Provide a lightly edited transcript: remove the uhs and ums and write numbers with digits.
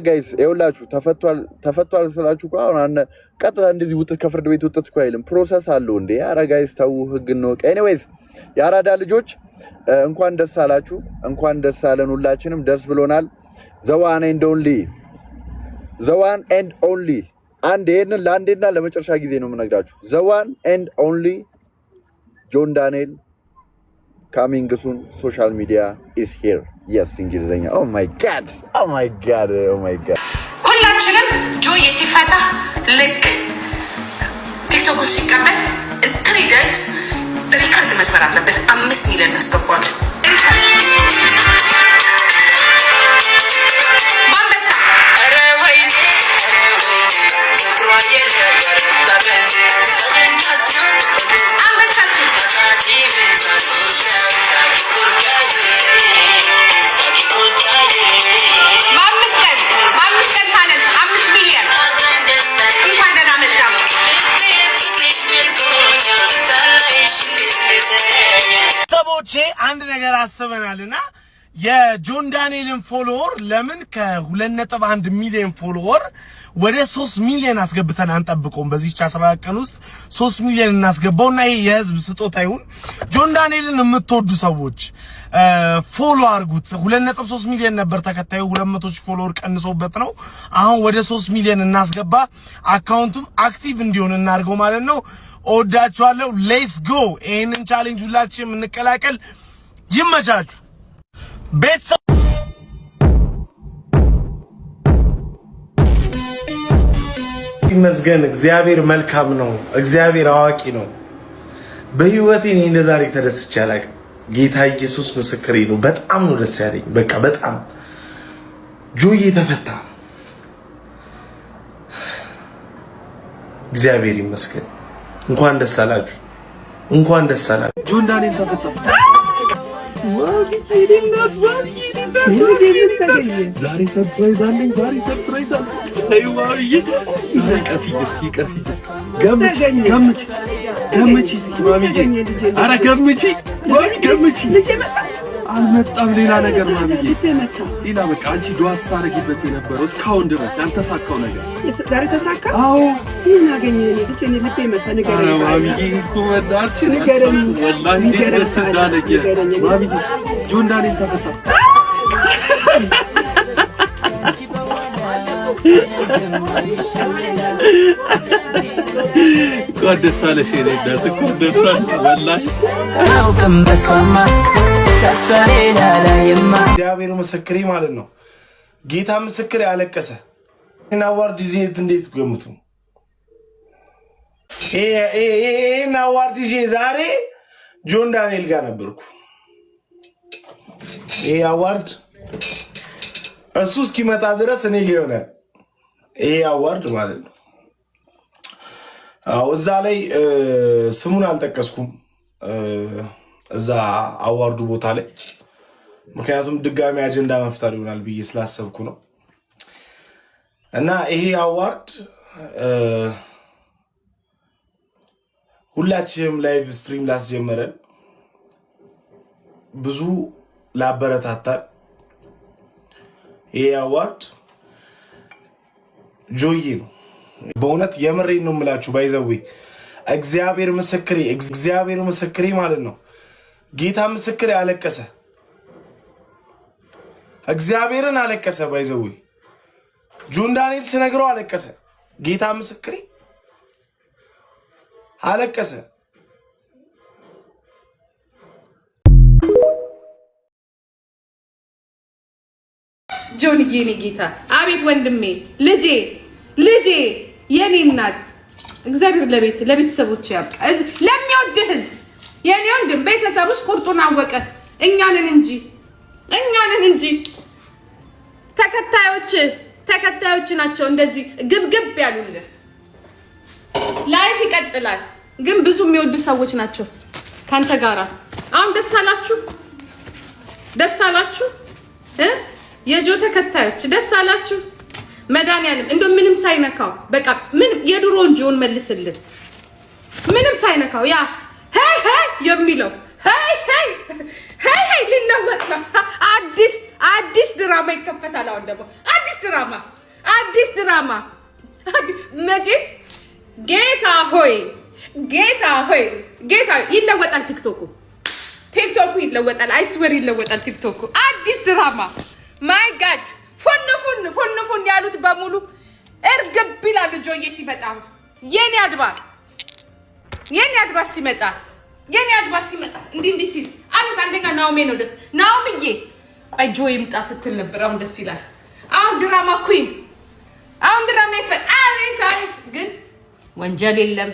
ጋይስ ይኸውላችሁ ተፈቷል ስላችሁ እኮ አሁን ቀጥታ እንደዚህ ውጥት ከፍርድ ቤት ውጥት እኮ አይልም ፕሮሰስ አለው እንዴ ኧረ ጋይስ ተው ህግ ነው ኤኒዌይስ ያራዳ ልጆች እንኳን ደስ አላችሁ እንኳን ደስ አለን ሁላችንም ደስ ብሎናል the one and only አንድ ይሄንን ለአንዴና ለመጨረሻ ጊዜ ነው የምነግራችሁ the one and only ጆን ዳንኤል coming soon social media is here yes እንግሊዘኛ oh my god ሁላችንም ጆይ ሲፈታ ልክ ቲክቶክ ሲቀበል 3 days ሪከርድ መስመር አለበት 5 ሚሊዮን አስገቧል አንድ ነገር አስበናልና የጆን ዳንኤልን ፎሎወር ለምን ከ2.1 ሚሊዮን ፎሎወር ወደ 3 ሚሊዮን አስገብተን አንጠብቀውም በዚህ 14 ቀን ውስጥ 3 ሚሊዮን እናስገባውና ይሄ የህዝብ ስጦታ ይሁን ጆን ዳንኤልን የምትወዱ ሰዎች ፎሎ አርጉት 2.3 ሚሊዮን ነበር ተከታዩ 200 ሺህ ፎሎወር ቀንሶበት ነው አሁን ወደ 3 ሚሊዮን እናስገባ አካውንቱም አክቲቭ እንዲሆን እናርገው ማለት ነው ኦዳችኋለሁ ሌትስ ጎ ይሄንን ቻሌንጅ ሁላችንም እንቀላቀል ይመቻችሁ ቤተሰብ ይመስገን እግዚአብሔር መልካም ነው እግዚአብሔር አዋቂ ነው በህይወቴ እኔ እንደዛሬ ተደስቼ አላውቅም ጌታ ኢየሱስ ምስክሬ ነው በጣም ነው ደስ ያለኝ በቃ በጣም ጆዬ ተፈታ እግዚአብሔር ይመስገን እንኳን ደስ አላችሁ ጆን ዳንኤል ተፈታ ዛሬ ሰርፕራይዝ አለኝ ገምቺ እስኪ ማሚዬ ኧረ ገምቺ አልመጣም ሌላ ነገር ማሚዬ ሌላ በቃ አንቺ ዱዓ ስታረጊበት የነበረው እስካሁን ድረስ ያልተሳካው ነገር ዛሬ ተሳካ አዎ ምን አገኘኝ ልጄ ልቤ መጣ ንገረኝ ማሚዬ እኮ ወዳች ወላሂ ደስ እንዳለኝ ማሚዬ ጆን ዳንኤል ተፈታ ደስ አለሽ የኔ እናት እኮ ደስ አለሽ ወላሂ አውቅም በስማማ እግዚአብሔር ምስክሬ ማለት ነው ጌታ ምስክሬ አለቀሰ እና ዋርድ ዚት እንዴት ገምቱ እና ዋርድ ዛሬ ጆን ዳንኤል ጋር ነበርኩ አዋርድ እሱ እስኪመጣ ድረስ እኔ ይሆናል አዋርድ ማለት ነው እዛ ላይ ስሙን አልጠቀስኩም እዛ አዋርዱ ቦታ ላይ ምክንያቱም ድጋሚ አጀንዳ መፍጠር ይሆናል ብዬ ስላሰብኩ ነው እና ይሄ አዋርድ ሁላችንም ላይቭ ስትሪም ላስጀመረን ብዙ ላበረታታል ይሄ አዋርድ ጆዬ ነው በእውነት የምሬን ነው የምላችሁ ባይዘዌ እግዚአብሔር ምስክሬ ማለት ነው ጌታ ምስክሬ አለቀሰ እግዚአብሔርን አለቀሰ ባይዘዌ ጆን ዳንኤል ስነግረው አለቀሰ ጌታ ምስክሬ አለቀሰ ጆን የኔ ጌታ አቤት ወንድሜ ልጄ የኔ እናት እግዚአብሔር ለቤተሰቦች ያብቃ ለሚወድ ህዝብ የኔ ወንድም ቤተሰቦች ቁርጡን አወቀ እኛንን እንጂ ተከታዮች ናቸው እንደዚህ ግብግብ ያሉልህ ላይፍ ይቀጥላል ግን ብዙ የሚወዱ ሰዎች ናቸው ካንተ ጋራ አሁን ደስ አላችሁ የጆ ተከታዮች ደስ አላችሁ መዳንያለም እንደው ምንም ሳይነካው በቃ ምን የድሮን ጆን መልስልን ምንም ሳይነካው ያ ሄይ የሚለው ሄይ ሊነወጥ ነው አዲስ ድራማ ይከፈታል አሁን ደግሞ አዲስ አዲስ ድራማ መቼስ ጌታ ሆይ ይለወጣል። ቲክቶኩ ይለወጣል። አይስወር ይለወጣል። ቲክቶኩ አዲስ ድራማ ማይ ጋድ ፉን ያሉት በሙሉ እርግብ ይላሉ። ጆዬ ሲመጣ የኔ አድባር ሲመጣ እንዲህ ሲል አንደኛ ናኦሚ ነው ደስ ናኦሚዬ ቆይ ጆ ይምጣ ስትል ነበር። አሁን ደስ ይላል። አሁን ድራማ ኩዊን አሁን ድራማ ይፈ አሬ ግን ወንጀል የለም።